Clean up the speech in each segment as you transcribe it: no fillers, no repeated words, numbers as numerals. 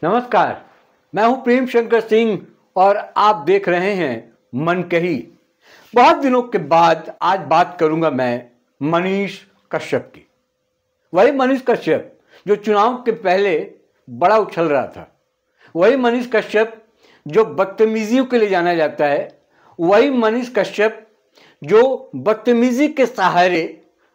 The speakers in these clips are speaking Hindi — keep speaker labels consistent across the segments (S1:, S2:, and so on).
S1: नमस्कार, मैं हूं प्रेम शंकर सिंह और आप देख रहे हैं मन कही। बहुत दिनों के बाद आज बात करूंगा मैं मनीष कश्यप की। वही मनीष कश्यप जो चुनाव के पहले बड़ा उछल रहा था, वही मनीष कश्यप जो बदतमीजियों के लिए जाना जाता है, वही मनीष कश्यप जो बदतमीजी के सहारे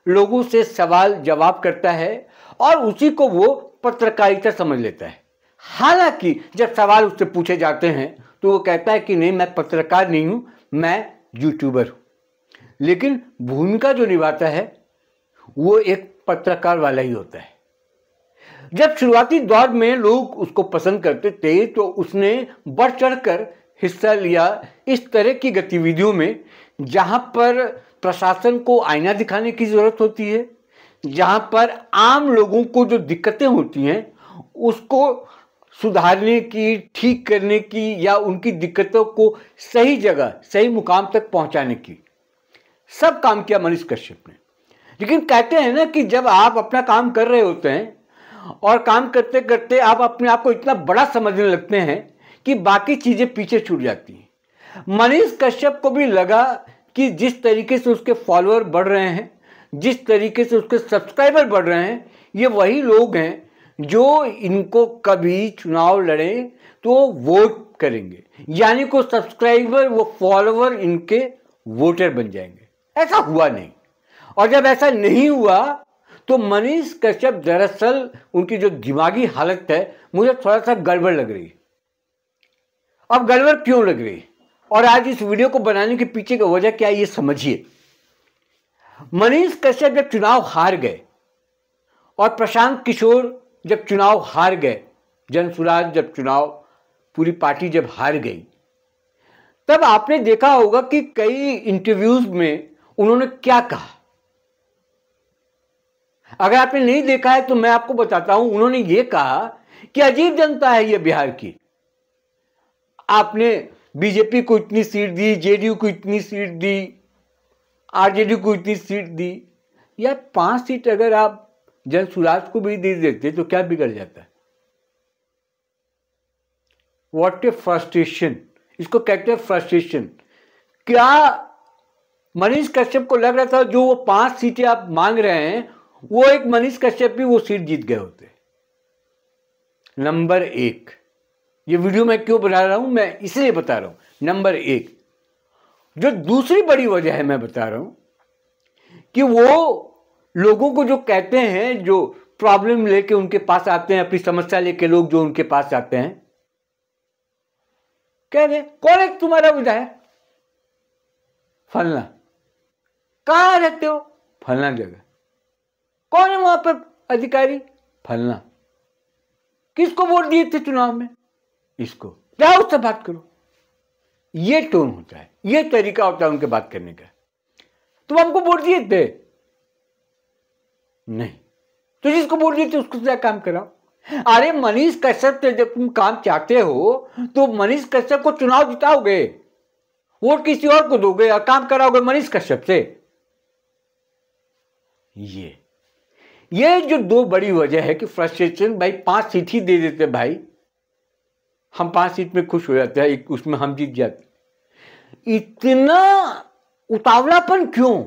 S1: लोगों से सवाल जवाब करता है और उसी को वो पत्रकारिता समझ लेता है। हालांकि जब सवाल उससे पूछे जाते हैं तो वो कहता है कि नहीं, मैं पत्रकार नहीं हूं, मैं यूट्यूबर हूं। लेकिन भूमिका जो निभाता है वो एक पत्रकार वाला ही होता है। जब शुरुआती दौर में लोग उसको पसंद करते थे तो उसने बढ़ चढ़कर हिस्सा लिया इस तरह की गतिविधियों में जहां पर प्रशासन को आईना दिखाने की जरूरत होती है, जहां पर आम लोगों को जो दिक्कतें होती हैं उसको सुधारने की, ठीक करने की या उनकी दिक्कतों को सही जगह, सही मुकाम तक पहुंचाने की सब काम किया मनीष कश्यप ने। लेकिन कहते हैं ना कि जब आप अपना काम कर रहे होते हैं और काम करते करते आप अपने आप को इतना बड़ा समझने लगते हैं कि बाकी चीजें पीछे छूट जाती हैं। मनीष कश्यप को भी लगा कि जिस तरीके से उसके फॉलोअर बढ़ रहे हैं, जिस तरीके से उसके सब्सक्राइबर बढ़ रहे हैं, ये वही लोग हैं जो इनको कभी चुनाव लड़े तो वोट करेंगे, यानी को सब्सक्राइबर वो फॉलोअर इनके वोटर बन जाएंगे। ऐसा हुआ नहीं, और जब ऐसा नहीं हुआ तो मनीष कश्यप दरअसल उनकी जो दिमागी हालत है मुझे थोड़ा सा गड़बड़ लग रही है। अब गड़बड़ क्यों लग रही है और आज इस वीडियो को बनाने के पीछे की वजह क्या है ये समझिए। मनीष कश्यप जब चुनाव हार गए और प्रशांत किशोर जब चुनाव हार गए, जनसुराज जब चुनाव पूरी पार्टी जब हार गई, तब आपने देखा होगा कि कई इंटरव्यूज में उन्होंने क्या कहा। अगर आपने नहीं देखा है तो मैं आपको बताता हूं। उन्होंने ये कहा कि अजीब जनता है ये बिहार की, आपने बीजेपी को इतनी सीट दी, जेडीयू को इतनी सीट दी, आरजेडी को इतनी सीट दी। या 5 सीट अगर आप जनसुराज को भी दे देते तो क्या बिगड़ जाता है। व्हाट ए फ्रस्ट्रेशन, इसको कहते हैं फ्रस्ट्रेशन। क्या मनीष कश्यप को लग रहा था जो वो 5 सीटें आप मांग रहे हैं वो एक मनीष कश्यप भी वो सीट जीत गए होते। नंबर 1, ये वीडियो मैं क्यों बना रहा हूं, मैं इसलिए बता रहा हूं। नंबर 1, जो दूसरी बड़ी वजह है मैं बता रहा हूं कि वो लोगों को जो कहते हैं, जो प्रॉब्लम लेके उनके पास आते हैं, अपनी समस्या लेके लोग जो उनके पास आते हैं, कह रहे कौन है तुम्हारा विधायक, फलना, कहां रहते हो, फलना जगह, कौन है वहां पर अधिकारी, फलना, किसको वोट दिए थे चुनाव में, इसको, जाओ उससे बात करो। ये टोन होता है, ये तरीका होता है उनके बात करने का। तुम हमको वोट दिए थे, नहीं, तो जिसको वोट दिए थे उसको क्या काम कराओ। अरे मनीष कश्यप से जब तुम काम चाहते हो तो मनीष कश्यप को चुनाव जिताओगे, वोट किसी और को दोगे और काम कराओगे मनीष कश्यप से। ये जो 2 बड़ी वजह है कि फ्रस्ट्रेशन, भाई 5 सीट ही दे देते, भाई हम 5 सीट में खुश हो जाते हैं, उसमें हम जीत जाते। इतना उतावलापन क्यों?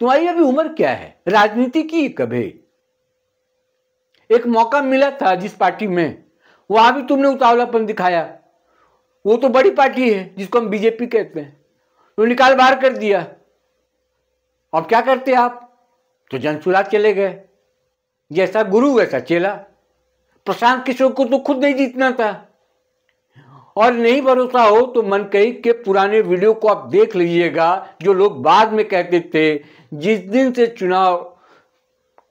S1: तुम्हारी अभी उम्र क्या है, राजनीति की कब है? एक मौका मिला था जिस पार्टी में, वहां भी तुमने उतावलापन दिखाया। वो तो बड़ी पार्टी है जिसको हम बीजेपी कहते हैं, तो निकाल बाहर कर दिया। अब क्या करते आप, तो जनसुराज चले गए, जैसा गुरु वैसा चेला। प्रशांत किशोर को तो खुद नहीं जीतना था। और नहीं भरोसा हो तो मन कही के पुराने वीडियो को आप देख लीजिएगा, जो लोग बाद में कहते थे, जिस दिन से चुनाव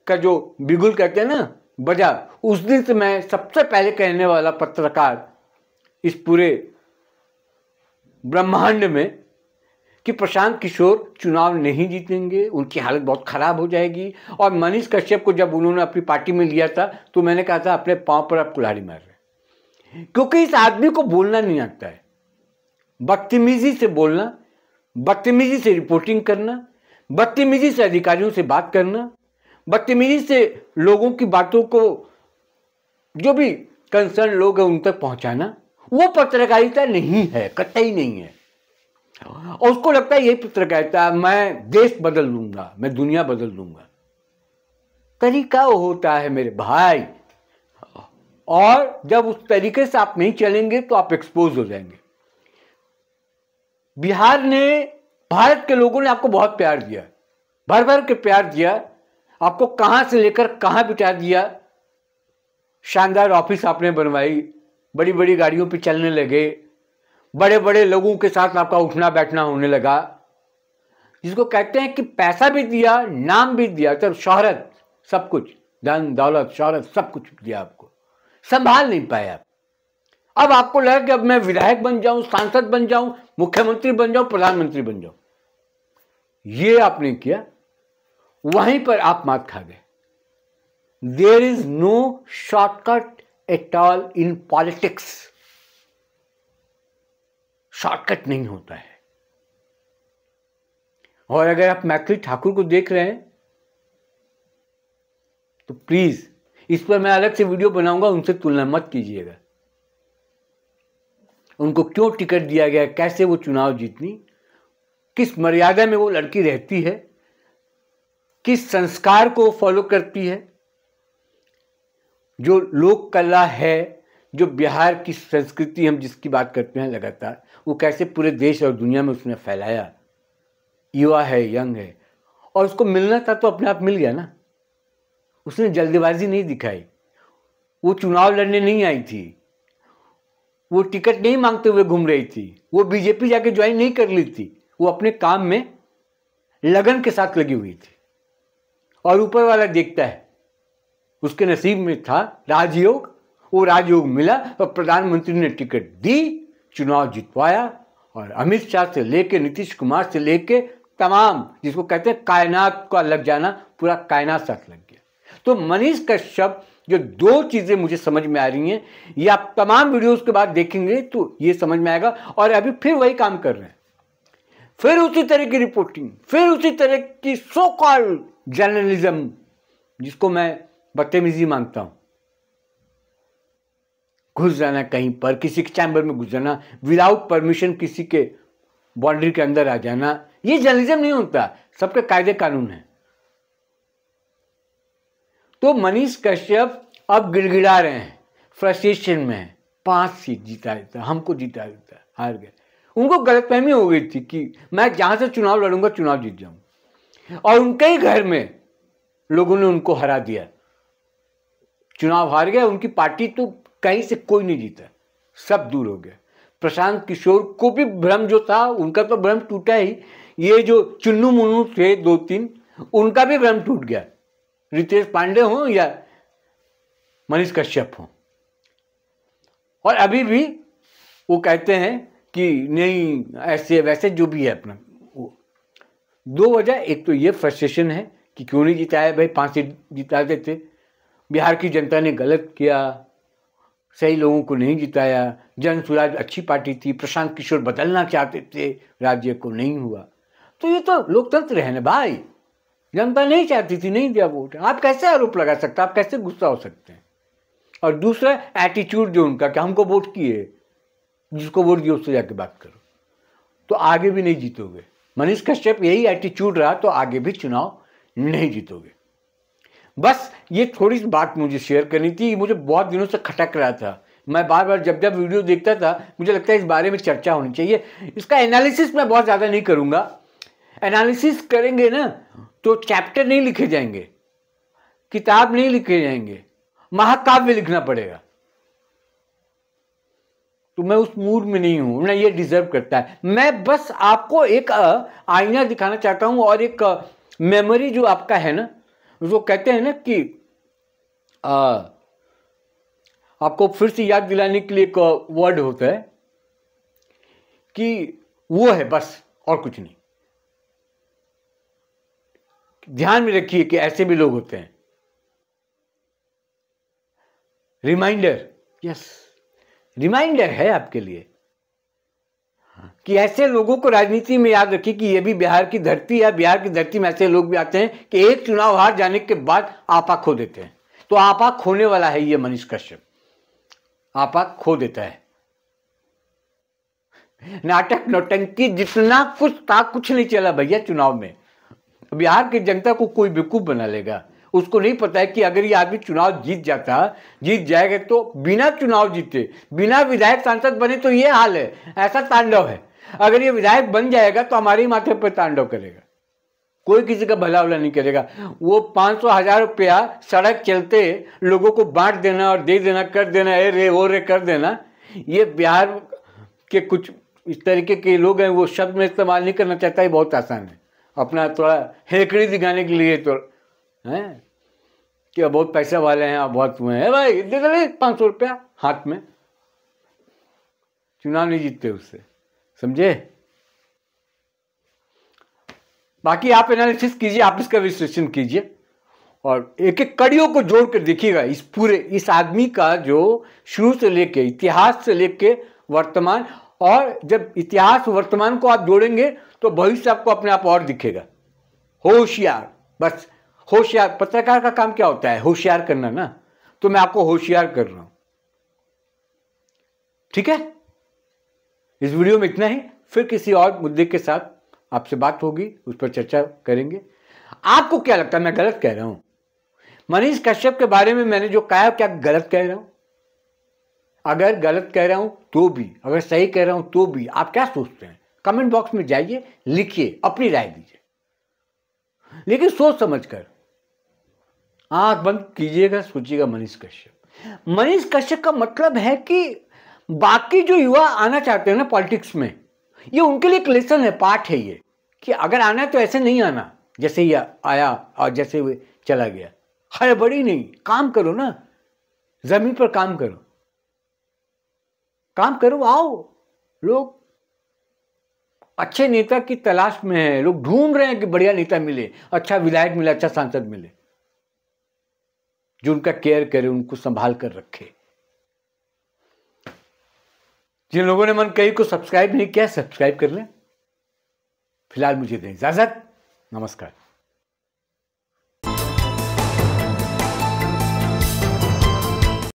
S1: का जो बिगुल कहते हैं ना बजा, उस दिन से मैं सबसे पहले कहने वाला पत्रकार इस पूरे ब्रह्मांड में कि प्रशांत किशोर चुनाव नहीं जीतेंगे, उनकी हालत बहुत खराब हो जाएगी। और मनीष कश्यप को जब उन्होंने अपनी पार्टी में लिया था तो मैंने कहा था अपने पांव पर आप कुल्हाड़ी मार रहे, क्योंकि इस आदमी को बोलना नहीं आता है। बदतमीजी से बोलना, बदतमीजी से रिपोर्टिंग करना, बदतमीजी से अधिकारियों से बात करना, बदतमीजी से लोगों की बातों को जो भी कंसर्न लोग हैं उन तक पहुंचाना, वो पत्रकारिता नहीं है, कतई नहीं है। और उसको लगता है यही पत्रकारिता, मैं देश बदल लूंगा, मैं दुनिया बदल दूंगा। तरीका वो होता है मेरे भाई, और जब उस तरीके से आप नहीं चलेंगे तो आप एक्सपोज हो जाएंगे। बिहार ने, भारत के लोगों ने आपको बहुत प्यार दिया, भर भर के प्यार दिया, आपको कहां से लेकर कहां बिठा दिया। शानदार ऑफिस आपने बनवाई, बड़ी बड़ी गाड़ियों पे चलने लगे, बड़े बड़े लोगों के साथ आपका उठना बैठना होने लगा, जिसको कहते हैं कि पैसा भी दिया, नाम भी दिया, तो शोहरत, सब कुछ, धन दौलत शोहरत सब कुछ दिया, आपको संभाल नहीं पाए आप। अब आपको लगा कि अब मैं विधायक बन जाऊं, सांसद बन जाऊं, मुख्यमंत्री बन जाऊं, प्रधानमंत्री बन जाऊं। ये आपने किया, वहीं पर आप मात खा गए। There is no shortcut at all in politics. Shortcut नहीं होता है। और अगर आप मैथिली ठाकुर को देख रहे हैं तो प्लीज इस पर मैं अलग से वीडियो बनाऊंगा, उनसे तुलना मत कीजिएगा। उनको क्यों टिकट दिया गया, कैसे वो चुनाव जीतनी, किस मर्यादा में वो लड़की रहती है, किस संस्कार को फॉलो करती है, जो लोक कला है, जो बिहार की संस्कृति हम जिसकी बात करते हैं लगातार, वो कैसे पूरे देश और दुनिया में उसने फैलाया। युवा है, यंग है, और उसको मिलना था तो अपने आप मिल गया ना। उसने जल्दबाजी नहीं दिखाई, वो चुनाव लड़ने नहीं आई थी, वो टिकट नहीं मांगते हुए घूम रही थी, वो बीजेपी जाके ज्वाइन नहीं कर ली थी, वो अपने काम में लगन के साथ लगी हुई थी। और ऊपर वाला देखता है, उसके नसीब में था राजयोग, वो राजयोग मिला और प्रधानमंत्री ने टिकट दी, चुनाव जितवाया, और अमित शाह से लेके नीतीश कुमार से लेके तमाम, जिसको कहते हैं कायनात का लग जाना, पूरा कायनात साथ लग गया। तो मनीष कश्यप, जो दो चीजें मुझे समझ में आ रही हैं, ये आप तमाम वीडियोस के बाद देखेंगे तो ये समझ में आएगा। और अभी फिर वही काम कर रहे हैं, फिर उसी तरह की रिपोर्टिंग, फिर उसी तरह की सो कॉल्ड जर्नलिज्म, जिसको मैं बदतमीजी मानता हूं। घुस जाना कहीं पर, किसी के चैम्बर में घुस जाना, विदाउट परमिशन किसी के बाउंड्री के अंदर आ जाना, ये जर्नलिज्म नहीं होता, सबके कायदे कानून है। तो मनीष कश्यप अब गिड़गिड़ा रहे हैं, फ्रस्ट्रेशन में है, 5 सीट जीता देता, हमको जीता देता, हार गए। उनको गलतफहमी हो गई थी कि मैं जहां से चुनाव लड़ूंगा चुनाव जीत जाऊं, और उनके ही घर में लोगों ने उनको हरा दिया, चुनाव हार गया। उनकी पार्टी तो कहीं से कोई नहीं जीता, सब दूर हो गया। प्रशांत किशोर को भी भ्रम जो था, उनका तो भ्रम टूटा ही, ये जो चुन्नू मुन्नू थे 2-3, उनका भी भ्रम टूट गया, रितेश पांडे हो या मनीष कश्यप हो। और अभी भी वो कहते हैं कि नहीं ऐसे वैसे, जो भी है अपना। दो वजह, एक तो ये फ्रस्ट्रेशन है कि क्यों नहीं जिताया भाई, 5 सीट जिता देते, बिहार की जनता ने गलत किया, सही लोगों को नहीं जिताया। जन सुराज अच्छी पार्टी थी, प्रशांत किशोर बदलना चाहते थे राज्य को, नहीं हुआ। तो ये तो लोकतंत्र है ना भाई, जनता नहीं चाहती थी, नहीं दिया वोट। आप कैसे आरोप लगा सकते हैं, आप कैसे गुस्सा हो सकते हैं। और दूसरा एटीट्यूड जो उनका कि हमको वोट किए, जिसको वोट दिए उससे जाके बात करो, तो आगे भी नहीं जीतोगे। मनीष कश्यप यही एटीट्यूड रहा तो आगे भी चुनाव नहीं जीतोगे। बस ये थोड़ी सी बात मुझे शेयर करनी थी, मुझे बहुत दिनों से खटक रहा था। मैं बार बार जब जब वीडियो देखता था, मुझे लगता है इस बारे में चर्चा होनी चाहिए। इसका एनालिसिस मैं बहुत ज़्यादा नहीं करूँगा, एनालिसिस करेंगे ना तो चैप्टर नहीं लिखे जाएंगे, किताब नहीं लिखे जाएंगे, महाकाव्य लिखना पड़ेगा। तो मैं उस मूड में नहीं हूं, ना ये डिजर्व करता है। मैं बस आपको एक आईना दिखाना चाहता हूं, और एक मेमोरी जो आपका है ना, उसको कहते हैं ना कि आपको फिर से याद दिलाने के लिए एक वर्ड होता है कि वो है बस, और कुछ नहीं। ध्यान में रखिए कि ऐसे भी लोग होते हैं। रिमाइंडर, यस, रिमाइंडर है आपके लिए कि ऐसे लोगों को राजनीति में याद रखिए कि ये भी बिहार की धरती है। बिहार की धरती में ऐसे लोग भी आते हैं कि एक चुनाव हार जाने के बाद आपा खो देते हैं। तो आपा खोने वाला है ये मनीष कश्यप। आपा खो देता है। नाटक नौटंकी जितना कुछ था, कुछ नहीं चला भैया चुनाव में। बिहार की जनता को कोई बेवकूफ बना लेगा। उसको नहीं पता है कि अगर ये आदमी चुनाव जीत जाएगा तो बिना चुनाव जीते, बिना विधायक सांसद बने तो ये हाल है, ऐसा तांडव है। अगर ये विधायक बन जाएगा तो हमारे ही माथे पर तांडव करेगा, कोई किसी का भला वला नहीं करेगा। वो 500,000 रुपया सड़क चलते लोगों को बांट देना और दे देना, कर देना, ए रे वो रे कर देना, ये बिहार के कुछ इस तरीके के लोग हैं, वो शब्द में इस्तेमाल नहीं करना चाहता, है बहुत आसान है, अपना थोड़ा हेकड़ी दिखाने के लिए तो है कि बहुत पैसा वाले हैं, आप बहुत हुए हैं भाई, दे दे 500 रुपया हाथ में, चुनाव नहीं जीतते उससे, समझे। बाकी आप एनालिसिस कीजिए, आप इसका विश्लेषण कीजिए और एक एक कड़ियों को जोड़ कर देखिएगा इस आदमी का, जो शुरू से लेके इतिहास से लेके वर्तमान, और जब इतिहास वर्तमान को आप जोड़ेंगे तो भविष्य आपको अपने आप और दिखेगा। होशियार, बस होशियार, पत्रकार का काम क्या होता है, होशियार करना ना, तो मैं आपको होशियार कर रहा हूं, ठीक है। इस वीडियो में इतना ही, फिर किसी और मुद्दे के साथ आपसे बात होगी, उस पर चर्चा करेंगे। आपको क्या लगता है मैं गलत कह रहा हूं? मनीष कश्यप के बारे में मैंने जो कहा, क्या गलत कह रहा हूं? अगर गलत कह रहा हूं तो भी, अगर सही कह रहा हूं तो भी, आप क्या सोचते हैं? कमेंट बॉक्स में जाइए, लिखिए, अपनी राय दीजिए, लेकिन सोच समझकर। आंख बंद कीजिएगा, सोचिएगा मनीष कश्यप। मनीष कश्यप का मतलब है कि बाकी जो युवा आना चाहते हैं ना पॉलिटिक्स में, ये उनके लिए एक लेसन है, पाठ है ये, कि अगर आना है तो ऐसे नहीं आना जैसे ये आया और जैसे वो चला गया। हड़बड़ी नहीं, काम करो ना, जमीन पर काम करो, काम करो, आओ। लोग अच्छे नेता की तलाश में है, लोग ढूंढ रहे हैं कि बढ़िया नेता मिले, अच्छा विधायक मिले, अच्छा सांसद मिले, जो उनका केयर करे, उनको संभाल कर रखे। जिन लोगों ने मन कही को सब्सक्राइब नहीं किया, सब्सक्राइब कर लें। फिलहाल मुझे दें इजाजत, नमस्कार।